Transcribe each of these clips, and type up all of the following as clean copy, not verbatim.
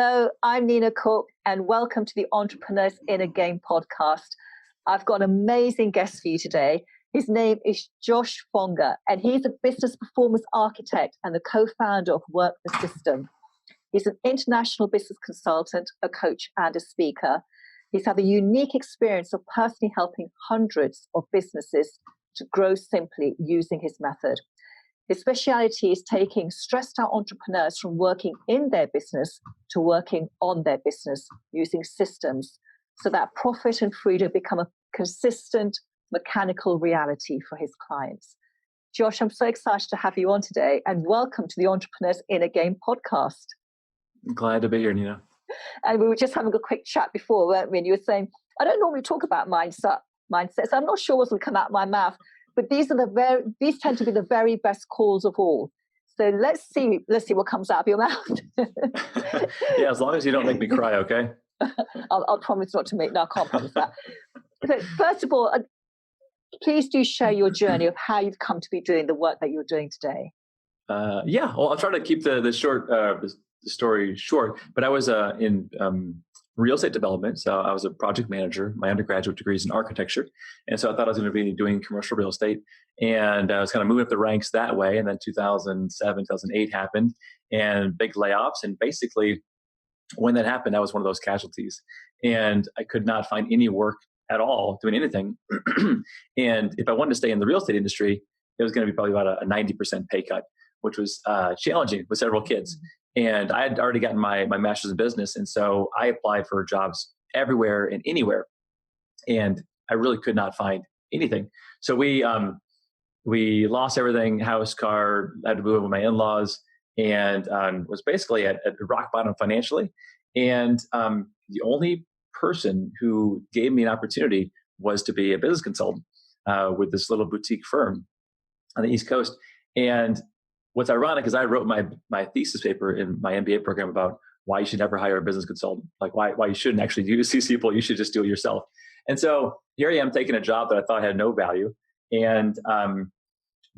Hello, I'm Nina Cooke, and welcome to the Entrepreneurs in a Game podcast. I've got an amazing guest for you today. His name is Josh Fonger, and he's a business performance architect and the co-founder of Work the System. He's an international business consultant, a coach, and a speaker. He's had the unique experience of personally helping hundreds of businesses to grow simply using his method. His speciality is taking stressed out entrepreneurs from working in their business to working on their business using systems so that profit and freedom become a consistent mechanical reality for his clients. Josh, I'm so excited to have you on today, and welcome to the Entrepreneurs in a Game podcast. Glad to be here, Nina. And we were just having a quick chat before, weren't we? And you were saying, I don't normally talk about mindsets. I'm not sure what's going to come out of my mouth. But these tend to be the very best calls of all. So let's see what comes out of your mouth. Yeah, as long as you don't make me cry, okay? I'll promise not to no, I can't promise that. So first of all, please do share your journey of how you've come to be doing the work that you're doing today. Yeah, well, I'll try to keep the story short. But I was in real estate development. So I was a project manager. My undergraduate degree is in architecture. And so I thought I was going to be doing commercial real estate. And I was kind of moving up the ranks that way. And then 2007, 2008 happened and big layoffs. And basically when that happened, I was one of those casualties. And I could not find any work at all doing anything. And if I wanted to stay in the real estate industry, it was going to be probably about a 90% pay cut, which was challenging with several kids. And I had already gotten my master's in business. And so I applied for jobs everywhere and anywhere. And I really could not find anything. So we lost everything, house, car, I had to move in with my in-laws, and was basically at rock bottom financially. And the only person who gave me an opportunity was to be a business consultant with this little boutique firm on the East Coast. And what's ironic is I wrote my thesis paper in my MBA program about why you should never hire a business consultant, like why you shouldn't actually use these people, you should just do it yourself. And so here I am taking a job that I thought had no value. And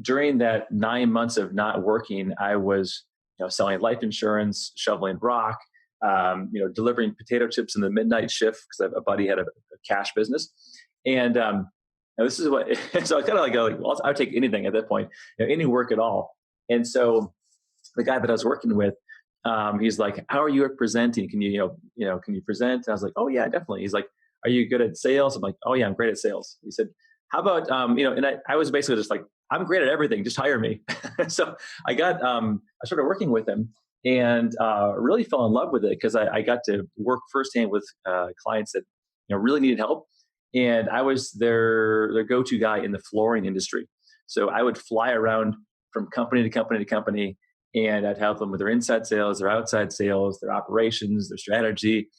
during that 9 months of not working, I was selling life insurance, shoveling rock, delivering potato chips in the midnight shift because a buddy had a cash business. And this is what, so I kind of like, well, I would take anything at that point, any work at all. And so the guy that I was working with, he's like, how are you at presenting? Can you present? And I was like, oh yeah, definitely. He's like, are you good at sales? I'm like, oh yeah, I'm great at sales. He said, how about, and I was basically just like, I'm great at everything. Just hire me. So I started working with him and really fell in love with it because I got to work firsthand with clients that, really needed help. And I was their go-to guy in the flooring industry. So I would fly around from company to company to company, and I'd help them with their inside sales, their outside sales, their operations, their strategy,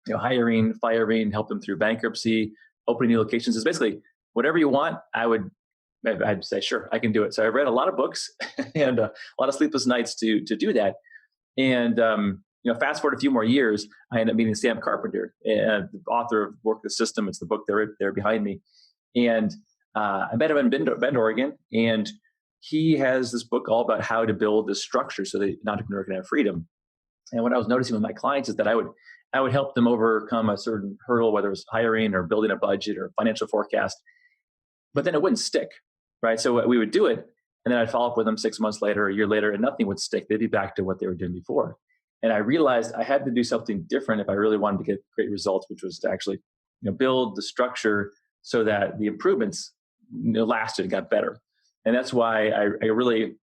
hiring, firing, help them through bankruptcy, opening new locations. It's basically whatever you want. I'd say, sure, I can do it. So I read a lot of books and a lot of sleepless nights to do that. And fast forward a few more years, I ended up meeting Sam Carpenter, the author of Work the System. It's the book there behind me, and I met him in Bend, Oregon, and he has this book all about how to build this structure so that an entrepreneur can have freedom. And what I was noticing with my clients is that I would help them overcome a certain hurdle, whether it was hiring or building a budget or financial forecast, but then it wouldn't stick, right? So we would do it, and then I'd follow up with them 6 months later, a year later, and nothing would stick. They'd be back to what they were doing before. And I realized I had to do something different if I really wanted to get great results, which was to actually build the structure so that the improvements lasted and got better. And that's why I really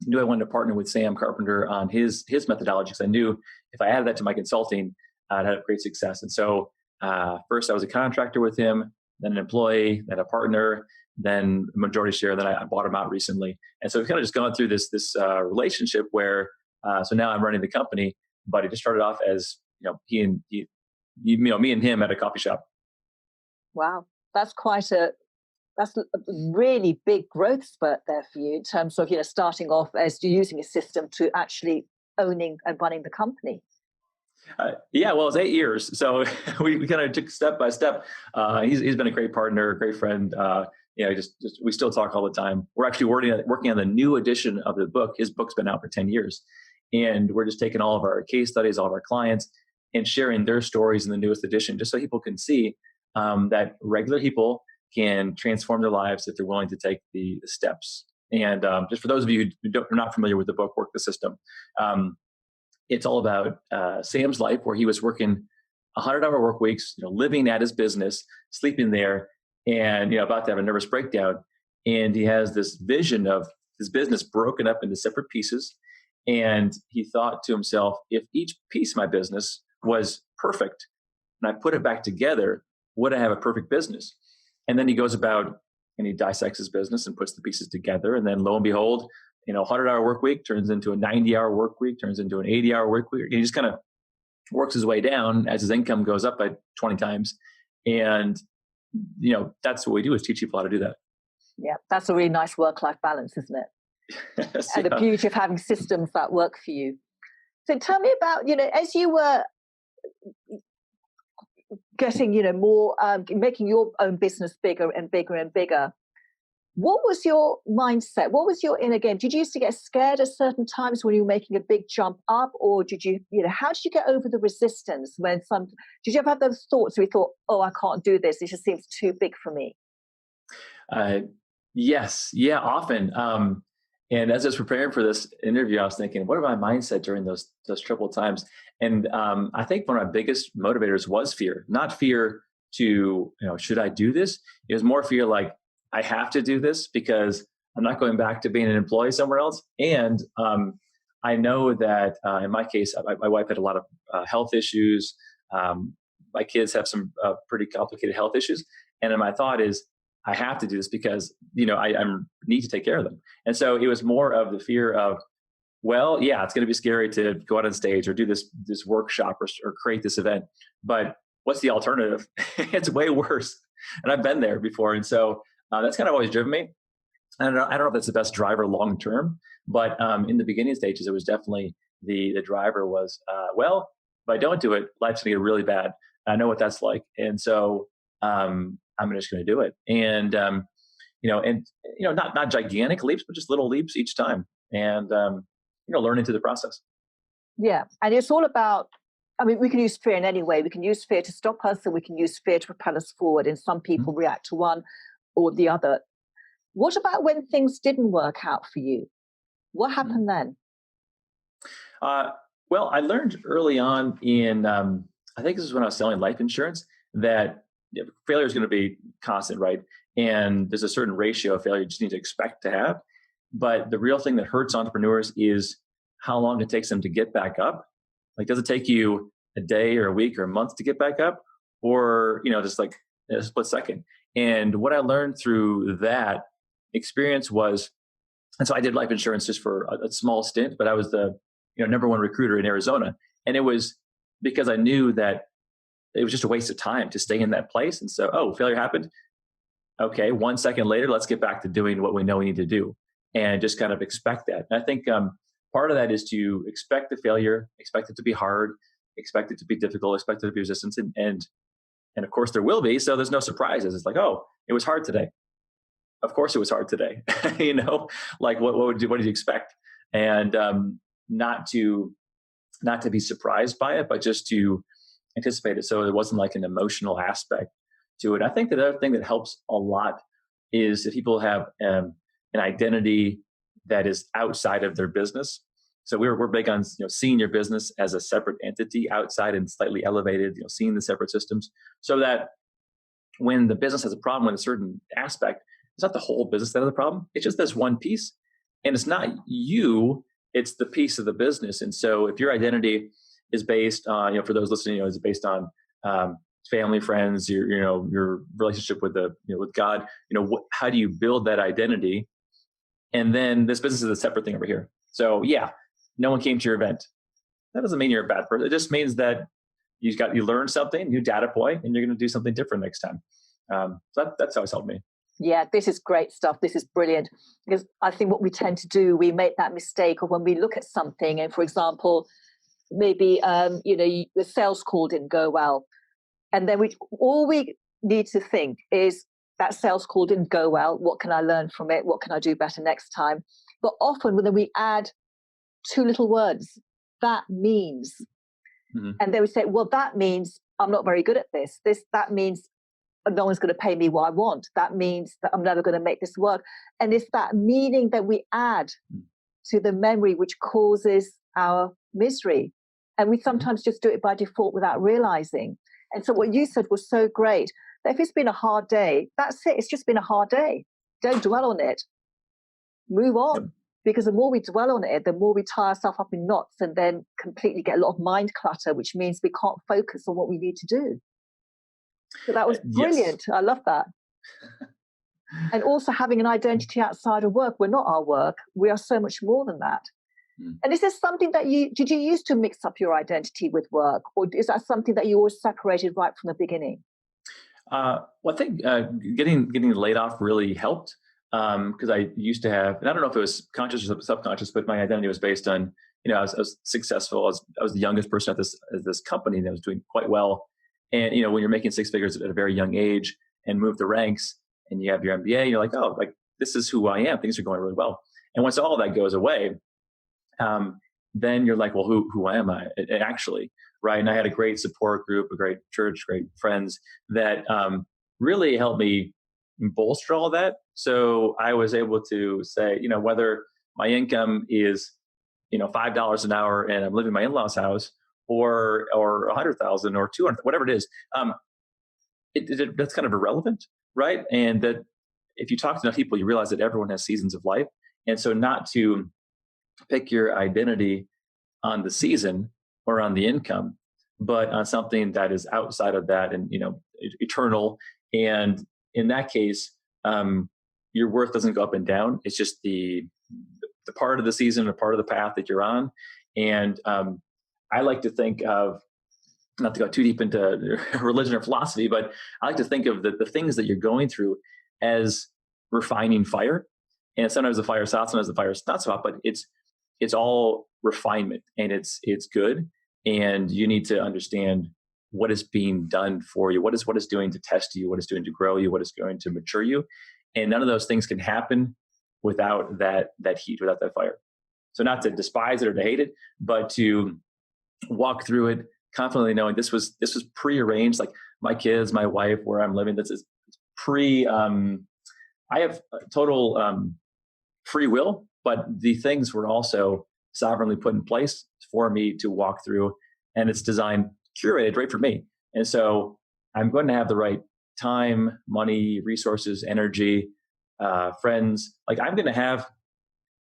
knew I wanted to partner with Sam Carpenter on his methodology, because I knew if I added that to my consulting, I'd have great success. And so first I was a contractor with him, then an employee, then a partner, then a majority share, then I bought him out recently. And so we've kind of just gone through this relationship where so now I'm running the company, but it just started off as me and him at a coffee shop. Wow, that's a really big growth spurt there for you in terms of starting off as you're using a system to actually owning and running the company. Yeah, well, it's 8 years, so we kind of took step by step. He's been a great partner, a great friend. We still talk all the time. We're actually working on the new edition of the book. His book's been out for 10 years. And we're just taking all of our case studies, all of our clients, and sharing their stories in the newest edition, just so people can see that regular people can transform their lives if they're willing to take the steps. And just for those of you who are not familiar with the book, Work the System, it's all about Sam's life, where he was working 100-hour work weeks, living at his business, sleeping there, and about to have a nervous breakdown. And he has this vision of his business broken up into separate pieces. And he thought to himself, if each piece of my business was perfect and I put it back together, would I have a perfect business? And then he goes about and he dissects his business and puts the pieces together. And then lo and behold, 100-hour work week turns into a 90-hour work week, turns into an 80-hour work week. He just kind of works his way down as his income goes up by 20 times. And, that's what we do, is teach people how to do that. Yeah, that's a really nice work-life balance, isn't it? Yes, and the beauty of having systems that work for you. So tell me about, as you were getting, more, making your own business bigger and bigger and bigger, what was your mindset? What was your inner game? Did you used to get scared at certain times when you were making a big jump up? Or did you, how did you get over the resistance when did you ever have those thoughts where you thought, oh, I can't do this, it just seems too big for me? Yes. Yeah, often. And as I was preparing for this interview, I was thinking, what about my mindset during those troubled times? And I think one of my biggest motivators was fear. Not fear to, should I do this? It was more fear like, I have to do this because I'm not going back to being an employee somewhere else. And I know that in my case, my wife had a lot of health issues. My kids have some pretty complicated health issues. And my thought is, I have to do this because, I need to take care of them. And so it was more of the fear of, well, yeah, it's going to be scary to go out on stage or do this workshop or create this event. But what's the alternative? It's way worse. And I've been there before. And so that's kind of always driven me. I don't know if that's the best driver long term, but in the beginning stages, it was definitely the driver was, well, if I don't do it, life's going to get really bad. I know what that's like. And so I'm just going to do it. And, not gigantic leaps, but just little leaps each time. And, learning through the process. Yeah. And it's all about, we can use fear in any way. We can use fear to stop us, and we can use fear to propel us forward. And some people react to one or the other. What about when things didn't work out for you? What happened then? Well, I learned early on in, I think this is when I was selling life insurance, that failure is going to be constant, right? And there's a certain ratio of failure you just need to expect to have. But the real thing that hurts entrepreneurs is how long it takes them to get back up. Like, does it take you a day or a week or a month to get back up? Or, just like a split second? And what I learned through that experience was, and so I did life insurance just for a small stint, but I was the number one recruiter in Arizona. And it was because I knew that it was just a waste of time to stay in that place. And so, failure happened. Okay, 1 second later, let's get back to doing what we know we need to do, and just kind of expect that. And I think part of that is to expect the failure, expect it to be hard, expect it to be difficult, expect it to be resistance, and of course there will be. So there's no surprises. It's like, oh, it was hard today. Of course it was hard today. Like what did you expect? And not to be surprised by it, but just to anticipate it. So there wasn't like an emotional aspect to it. I think the other thing that helps a lot is if people have an identity that is outside of their business. So we're big on seeing your business as a separate entity outside and slightly elevated, seeing the separate systems, so that when the business has a problem with a certain aspect, it's not the whole business that has the problem. It's just this one piece, and it's not you. It's the piece of the business. And so if your identity is based on, for those listening, is based on family, friends, your relationship with with God, how do you build that identity? And then this business is a separate thing over here. So yeah, no one came to your event. That doesn't mean you're a bad person. It just means that you learned something, new data point, and you're going to do something different next time. So that's always helped me. Yeah, this is great stuff. This is brilliant, because I think what we tend to do, we make that mistake of when we look at something, and for example, maybe the sales call didn't go well, and then all we need to think is that sales call didn't go well. What can I learn from it? What can I do better next time? But often when we add two little words, that means. Mm-hmm. And they would say, well, that means I'm not very good at this. That means no one's going to pay me what I want. That means that I'm never going to make this work. And it's that meaning that we add to the memory which causes our misery. And we sometimes just do it by default without realizing. And so what you said was so great, that if it's been a hard day, that's it. It's just been a hard day. Don't dwell on it. Move on. Yep. Because the more we dwell on it, the more we tie ourselves up in knots and then completely get a lot of mind clutter, which means we can't focus on what we need to do. So that was brilliant. Yes. I love that. And also having an identity outside of work. We're not our work. We are so much more than that. And is this something that did you use to mix up your identity with work? Or is that something that you always separated right from the beginning? Well, I think getting laid off really helped because I used to have, and I don't know if it was conscious or subconscious, but my identity was based on, I was successful. I was the youngest person at this company that was doing quite well. And, when you're making six figures at a very young age and move the ranks and you have your MBA, you're like, oh, like this is who I am. Things are going really well. And once all that goes away, then you're like, well, who am I actually? Right. And I had a great support group, a great church, great friends that really helped me bolster all that. So I was able to say, whether my income is, $5 an hour and I'm living in my in-laws house or 100,000 or 200, whatever it is, that's kind of irrelevant. Right. And that if you talk to enough people, you realize that everyone has seasons of life. And so not to pick your identity on the season or on the income, but on something that is outside of that and, eternal. And in that case, your worth doesn't go up and down. It's just the part of the season or part of the path that you're on. And I like to think of, not to go too deep into religion or philosophy, but I like to think of the things that you're going through as refining fire. And sometimes the fire is hot, sometimes the fire is not so hot, but it's all refinement and it's good. And you need to understand what is being done for you, what is doing to test you, what is doing to grow you, what is going to mature you. And none of those things can happen without that heat, without that fire. So not to despise it or to hate it, but to walk through it confidently knowing this was prearranged, like my kids, my wife, where I'm living, this is I have total free will, but the things were also sovereignly put in place for me to walk through, and it's designed, curated right for me. And so I'm going to have the right time, money, resources, energy, friends. Like I'm going to have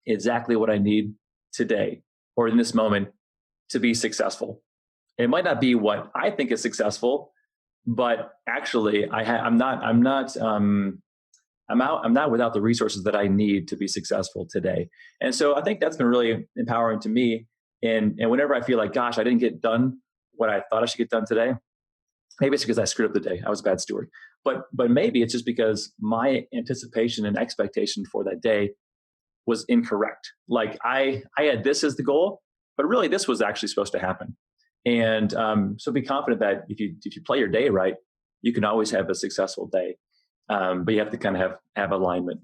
exactly what I need today or in this moment to be successful. It might not be what I think is successful, but actually I'm not without the resources that I need to be successful today. And so I think that's been really empowering to me. And whenever I feel like, gosh, I didn't get done what I thought I should get done today, maybe it's because I screwed up the day. I was a bad steward. But maybe it's just because my anticipation and expectation for that day was incorrect. Like I had this as the goal, but really this was actually supposed to happen. And so be confident that if you play your day right, you can always have a successful day. But you have to kind of have alignment.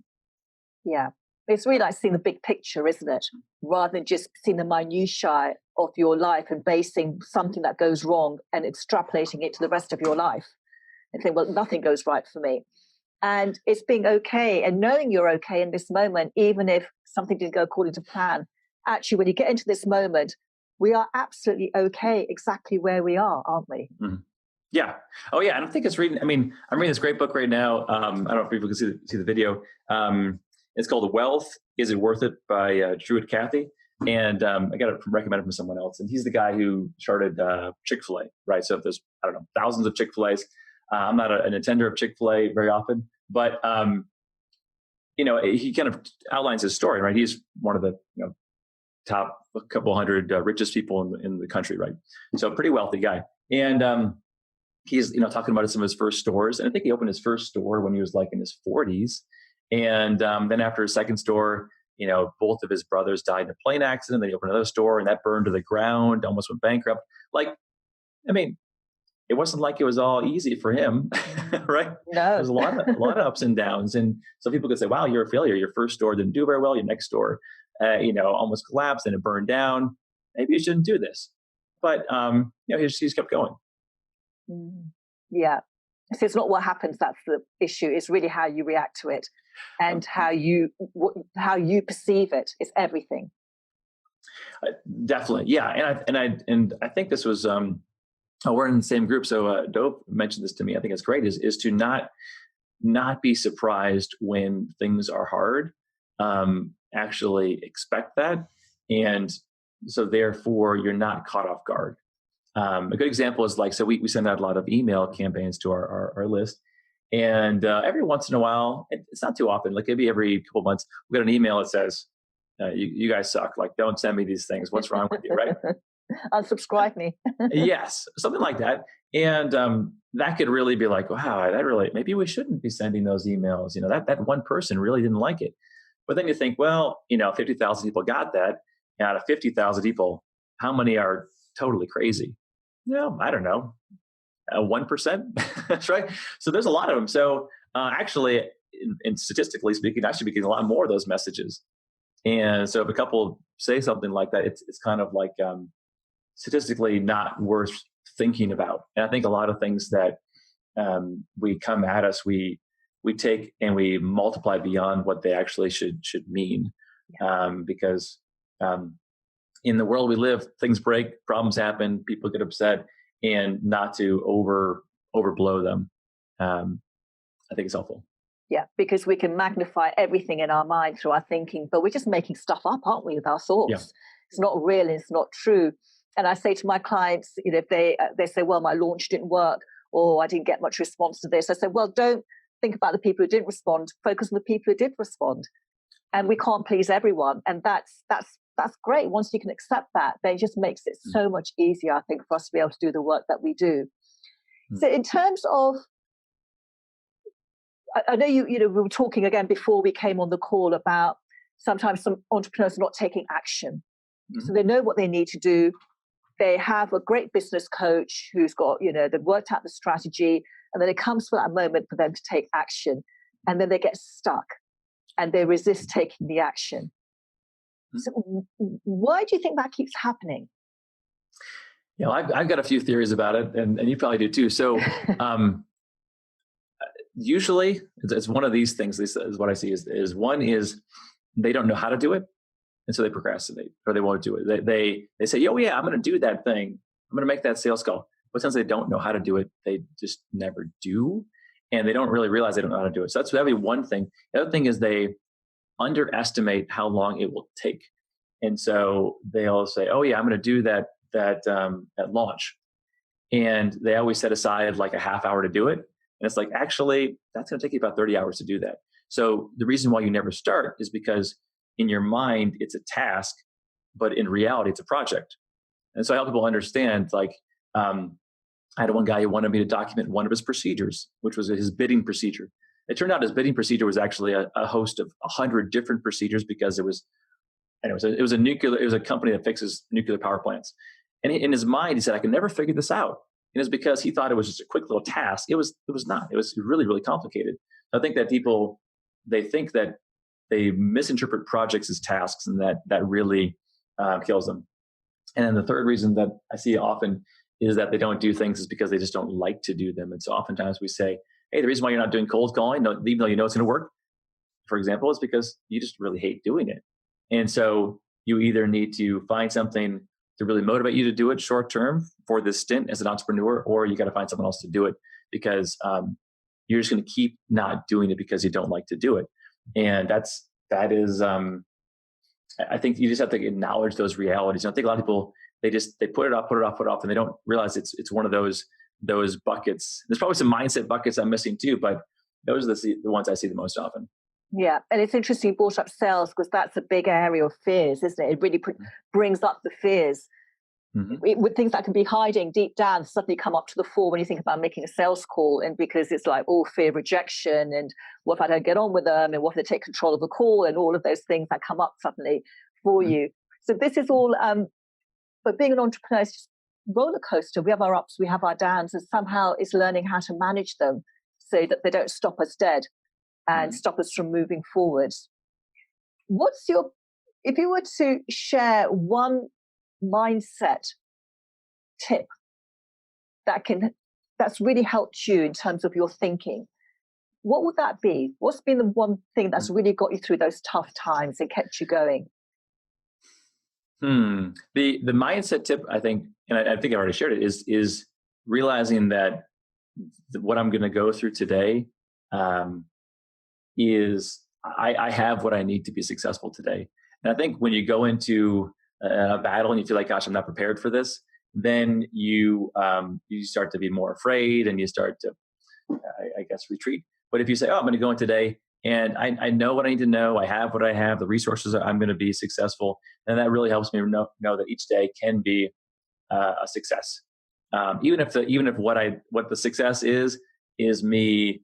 Yeah. It's really like seeing the big picture, isn't it? Rather than just seeing the minutiae of your life and basing something that goes wrong and extrapolating it to the rest of your life and think, well, nothing goes right for me. And it's being okay and knowing you're okay in this moment, even if something didn't go according to plan. Actually, when you get into this moment, we are absolutely okay exactly where we are, aren't we? Mm-hmm. Yeah. Oh, yeah. And I think I'm reading this great book right now. I don't know if people can see the video. It's called Wealth, Is It Worth It by Druid Cathy. And I got it recommended from someone else. And he's the guy who started Chick-fil-A, right? So if there's, I don't know, thousands of Chick-fil-A's. I'm not an attender of Chick-fil-A very often, but, he kind of outlines his story, right? He's one of the, top a couple hundred richest people in the country, right? So pretty wealthy guy. And he's, talking about some of his first stores. And I think he opened his first store when he was like in his 40s. And then after his second store, both of his brothers died in a plane accident. Then he opened another store and that burned to the ground, almost went bankrupt. It wasn't like it was all easy for him, right? No. There's a lot of ups and downs. And so people could say, wow, you're a failure. Your first store didn't do very well. Your next store almost collapsed and it burned down. Maybe you shouldn't do this. But he's kept going. Mm. Yeah. So it's not what happens that's the issue. It's really how you react to it, and how you perceive it. It's everything. Definitely, yeah. And I think this was we're in the same group. So Dope mentioned this to me. I think it's great. Is to not be surprised when things are hard. Actually expect that, and so therefore you're not caught off guard. A good example is so we send out a lot of email campaigns to our list. And every once in a while, it's not too often, maybe every couple months, we get an email that says, you guys suck. Don't send me these things. What's wrong with you, right? Unsubscribe me. Yes, something like that. And that could really be wow, maybe we shouldn't be sending those emails. That one person really didn't like it. But then you think, 50,000 people got that. And out of 50,000 people, how many are totally crazy? I don't know, 1%. That's right. So there's a lot of them. So actually, in statistically speaking, I should be getting a lot more of those messages. And so if a couple say something like that, it's kind of statistically not worth thinking about. And I think a lot of things that we come at us, we take and we multiply beyond what they actually should mean, because in the world we live, things break, problems happen, people get upset, and not to overblow them. I think it's helpful. Yeah, because we can magnify everything in our mind through our thinking, but we're just making stuff up, aren't we, with our thoughts? Yeah. It's not real, it's not true. And I say to my clients, if they say, well, my launch didn't work, or I didn't get much response to this, I say, well, don't think about the people who didn't respond, focus on the people who did respond. And we can't please everyone. And that's great. Once you can accept that, then it just makes it so much easier, I think, for us to be able to do the work that we do. So in terms of, I know we were talking again before we came on the call about sometimes some entrepreneurs are not taking action. So they know what they need to do. They have a great business coach who's got, they've worked out the strategy, and then it comes for that moment for them to take action. And then they get stuck and they resist taking the action. So why do you think that keeps happening? I've got a few theories about it, and you probably do too. So usually it's one of these things. This is what I see is one is they don't know how to do it, and so they procrastinate or they won't do it. They say, oh yeah, I'm going to do that thing. I'm going to make that sales call. But since they don't know how to do it, they just never do, and they don't really realize they don't know how to do it. So that'd be one thing. The other thing is they underestimate how long it will take. And so they'll say, oh yeah, I'm going to do that launch. And they always set aside a half hour to do it. And it's actually, that's going to take you about 30 hours to do that. So the reason why you never start is because in your mind, it's a task, but in reality, it's a project. And so I help people understand, I had one guy who wanted me to document one of his procedures, which was his bidding procedure. It turned out his bidding procedure was actually a host of 100 different procedures, because it was a company that fixes nuclear power plants. And in his mind, he said, I can never figure this out. And it's because he thought it was just a quick little task. It was not. It was really, really complicated. I think that people, they think that they misinterpret projects as tasks, and that really kills them. And then the third reason that I see often is that they don't do things is because they just don't like to do them. And so oftentimes we say, hey, the reason why you're not doing cold calling, even though you know it's going to work, for example, is because you just really hate doing it. And so you either need to find something to really motivate you to do it short term for this stint as an entrepreneur, or you got to find someone else to do it, because you're just going to keep not doing it because you don't like to do it. And that is I think you just have to acknowledge those realities. I think a lot of people, they put it off, and they don't realize it's one of those buckets. There's probably some mindset buckets I'm missing too, but those are the ones I see the most often. Yeah, and it's interesting you brought up sales, because that's a big area of fears, isn't it? It really brings up the fears. With things that can be hiding deep down suddenly come up to the fore when you think about making a sales call, and because it's fear of rejection, and what if I don't get on with them, and what if they take control of the call, and all of those things that come up suddenly for you. So this is all, but being an entrepreneur is just roller coaster. We have our ups, we have our downs, and somehow it's learning how to manage them so that they don't stop us dead and stop us from moving forward. What's your if you were to share one mindset tip that's really helped you in terms of your thinking, what would that be? What's been the one thing that's really got you through those tough times and kept you going? The mindset tip, I think, and I think I already shared it, is realizing that what I'm going to go through today is I have what I need to be successful today. And I think when you go into a battle and you feel like, gosh, I'm not prepared for this, then you start to be more afraid and you start to, I guess, retreat. But if you say, oh, I'm going to go in today and I know what I need to know, I have what I have, the resources, I'm going to be successful, then that really helps me know that each day can be a success. Even if what the success is me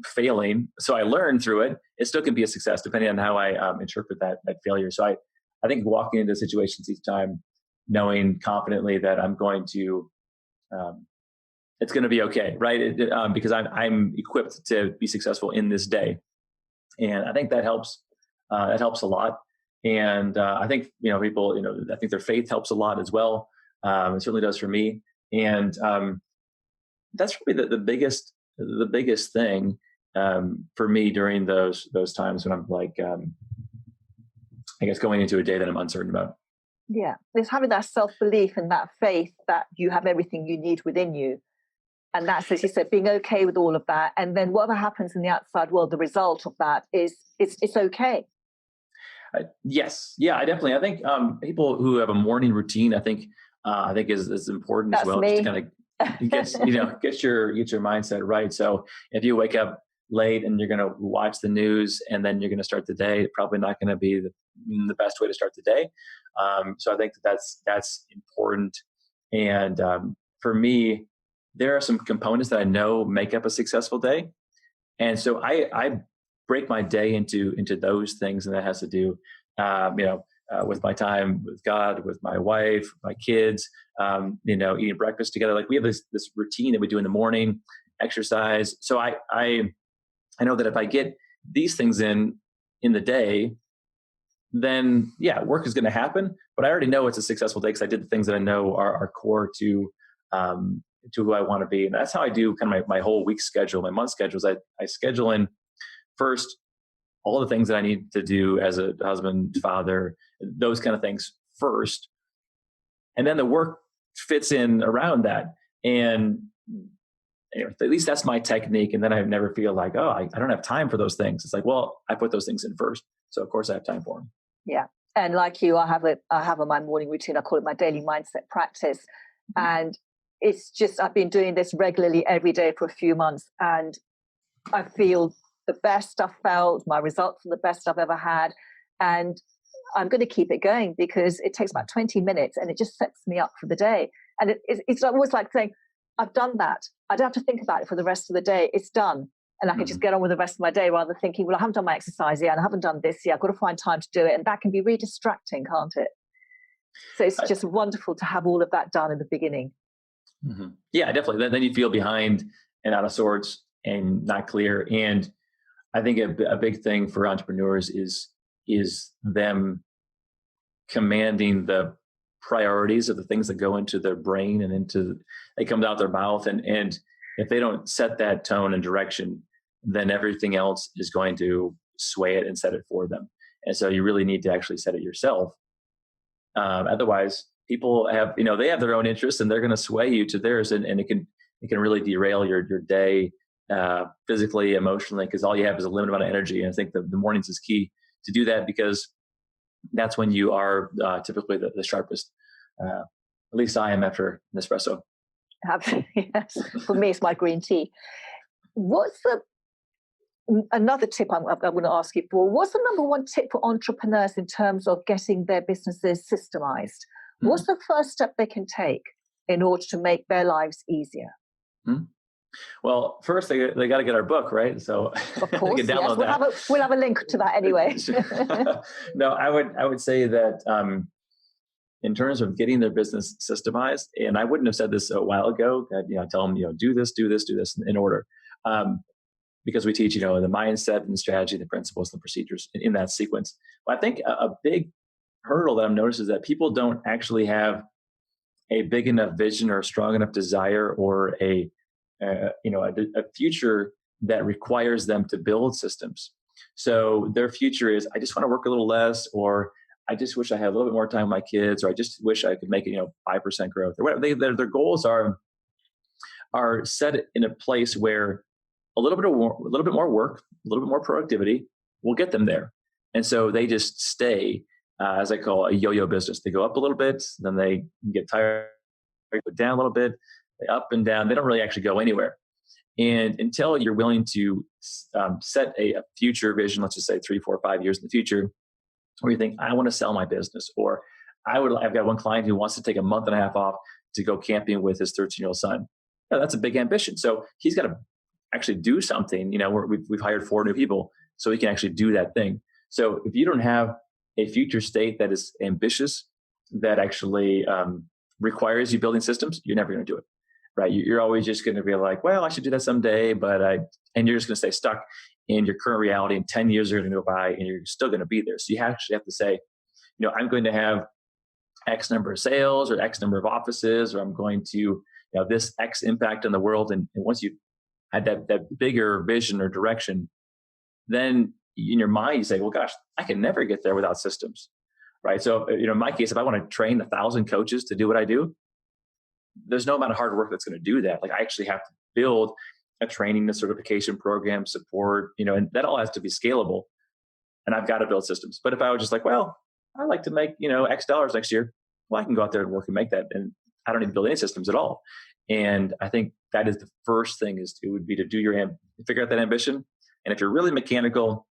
failing, so I learn through it, it still can be a success depending on how I interpret that failure. So I think walking into situations each time, knowing confidently that I'm going to, it's going to be okay, right? Because I'm equipped to be successful in this day, and I think that helps. That helps a lot, and I think people, I think their faith helps a lot as well. It certainly does for me, and that's probably the biggest thing for me during those times when I'm like, I guess going into a day that I'm uncertain about. Yeah, it's having that self-belief and that faith that you have everything you need within you. And that's, as you said, being okay with all of that. And then whatever happens in the outside world, the result of that is it's okay. Yes. Yeah, I think people who have a morning routine, I think is important That's as well. me. Just to kind of get your mindset right. So if you wake up late and you're going to watch the news and then you're going to start the day, probably not going to be the best way to start the day. So I think that's important. And for me, there are some components that I know make up a successful day. And so I break my day into those things, and that has to do, with my time with God, with my wife, my kids, eating breakfast together. Like we have this routine that we do in the morning, exercise. So I know that if I get these things in the day, then yeah, work is going to happen. But I already know it's a successful day because I did the things that I know are core to who I want to be. And that's how I do kind of my whole week schedule, my month schedules. I schedule in first all the things that I need to do as a husband, father, those kind of things first. And then the work fits in around that. And at least that's my technique. And then I never feel like, oh, I don't have time for those things. It's like, well, I put those things in first. So of course I have time for them. Yeah. And like you, I have my morning routine. I call it my daily mindset practice. Mm-hmm. And it's just, I've been doing this regularly every day for a few months, and I feel the best I've felt. My results are the best I've ever had. And I'm going to keep it going because it takes about 20 minutes and it just sets me up for the day. And it's always like saying, I've done that. I don't have to think about it for the rest of the day. It's done. And I can just get on with the rest of my day rather than thinking, well, I haven't done my exercise yet and I haven't done this yet. I've got to find time to do it. And that can be really distracting, can't it? So it's just wonderful to have all of that done in the beginning. Mm-hmm. Yeah, definitely. Then you feel behind and out of sorts and not clear. And I think a big thing for entrepreneurs is them commanding the priorities of the things that go into their brain and they come out their mouth. And if they don't set that tone and direction, then everything else is going to sway it and set it for them. And so you really need to actually set it yourself. Otherwise, people have, they have their own interests and they're going to sway you to theirs. And it can really derail your day physically, emotionally, because all you have is a limited amount of energy. And I think the mornings is key to do that because that's when you are typically the sharpest. At least I am after an espresso. Yes. For me, it's my green tea. What's another tip I'm going to ask you for? What's the number one tip for entrepreneurs in terms of getting their businesses systemized? Mm-hmm. What's the first step they can take in order to make their lives easier? Mm-hmm. Well, first they got to get our book, right? So of course, they can download that. We'll have a link to that anyway. No, I would say that in terms of getting their business systemized, and I wouldn't have said this a while ago. That tell them do this in order, because we teach the mindset and strategy, the principles, the procedures in that sequence. But I think a big hurdle that I've noticed is that people don't actually have a big enough vision or a strong enough desire or a future that requires them to build systems. So their future is, I just want to work a little less, or I just wish I had a little bit more time with my kids, or I just wish I could make it, 5% growth, or whatever. Their goals are set in a place where a little bit more work, a little bit more productivity will get them there. And so they just stay, as I call a yo-yo business. They go up a little bit, then they get tired, go down a little bit, they up and down. They don't really actually go anywhere. And until you're willing to set a future vision, let's just say 3, 4, 5 years in the future, where you think, I want to sell my business, or I've got one client who wants to take a month and a half off to go camping with his 13-year-old son. Yeah, that's a big ambition. So he's got to actually do something. We've hired 4 new people so he can actually do that thing. So if you don't have a future state that is ambitious, that actually requires you building systems, you're never going to do it, right? You're always just going to be like, well, I should do that someday, and you're just going to stay stuck in your current reality, and 10 years are going to go by and you're still going to be there. So you actually have to say, I'm going to have X number of sales or X number of offices, or I'm going to have this X impact on the world. And once you had that bigger vision or direction, then in your mind, you say, well, gosh, I can never get there without systems, right? So, in my case, if I want to train 1,000 coaches to do what I do, there's no amount of hard work that's going to do that. Like, I actually have to build a training, a certification program, support, and that all has to be scalable. And I've got to build systems. But if I was just like, well, I'd like to make, X dollars next year, well, I can go out there and work and make that. And I don't need to build any systems at all. And I think that is the first thing would be to figure out that ambition. And if you're really mechanical,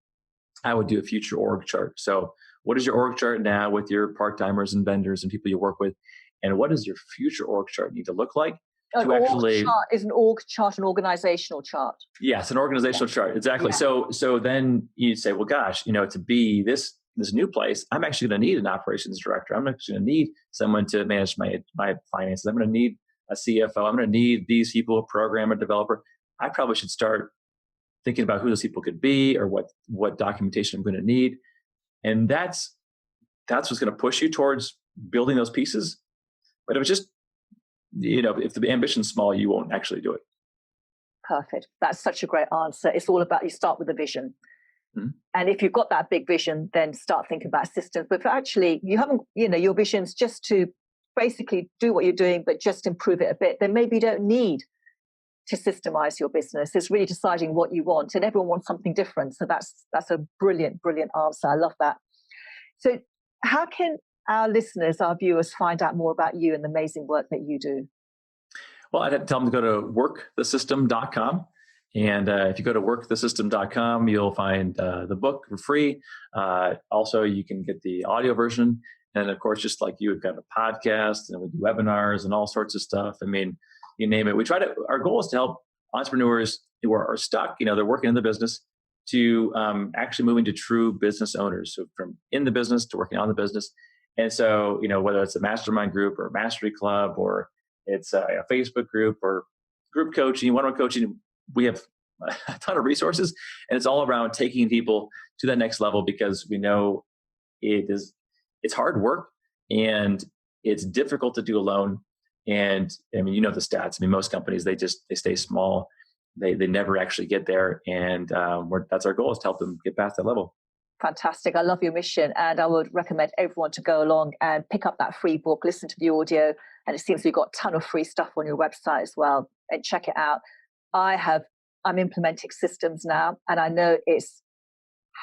I would do a future org chart. So what is your org chart now with your part-timers and vendors and people you work with? And what does your future org chart need to look like? An org chart is an org chart, an organizational chart. Yes, an organizational chart. Exactly. Yeah. So then you say, well, gosh, to be this new place, I'm actually going to need an operations director. I'm actually going to need someone to manage my finances. I'm going to need a CFO. I'm going to need these people, a programmer, developer. I probably should start thinking about who those people could be, or what documentation I'm going to need. And that's what's going to push you towards building those pieces. But it was just, if the ambition's small, you won't actually do it. Perfect. That's such a great answer. It's all about, you start with a vision. Mm-hmm. And if you've got that big vision, then start thinking about systems. But if actually you haven't, your vision's just to basically do what you're doing, but just improve it a bit, then maybe you don't need to systemize your business. It's really deciding what you want, and everyone wants something different. So that's a brilliant, brilliant answer. I love that. So how can our listeners, our viewers, find out more about you and the amazing work that you do? Well, I'd tell them to go to workthesystem.com. And if you go to workthesystem.com, you'll find the book for free. Also, you can get the audio version. And of course, just like you, we've got a podcast, and we do webinars and all sorts of stuff. I mean, you name it. Our goal is to help entrepreneurs who are stuck, they're working in the business, to actually move into true business owners. So from in the business to working on the business. And so, whether it's a mastermind group or a mastery club, or it's a Facebook group or group coaching, one-on-one coaching, we have a ton of resources, and it's all around taking people to that next level, because we know it's hard work and it's difficult to do alone. And I mean, the stats. I mean, most companies, they stay small. They never actually get there. And that's our goal, is to help them get past that level. Fantastic. I love your mission. And I would recommend everyone to go along and pick up that free book, listen to the audio. And it seems you've got a ton of free stuff on your website as well. And check it out. I'm implementing systems now, and I know it's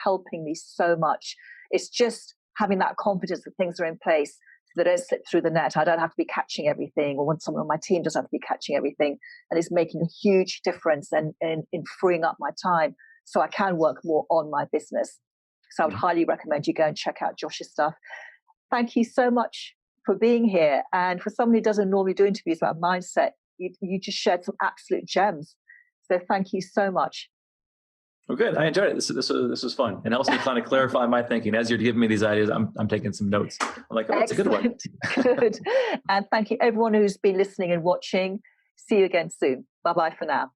helping me so much. It's just having that confidence that things are in place, so they don't slip through the net. I don't have to be catching everything, or when someone on my team doesn't have to be catching everything. And it's making a huge difference in freeing up my time so I can work more on my business. So I would highly recommend you go and check out Josh's stuff. Thank you so much for being here. And for someone who doesn't normally do interviews about mindset, you just shared some absolute gems. So thank you so much. Well, good. I enjoyed it. This was fun, and helps me kind of clarify my thinking. As you're giving me these ideas, I'm taking some notes. I'm like, oh, that's a good one. Good. And thank you everyone who's been listening and watching. See you again soon. Bye-bye for now.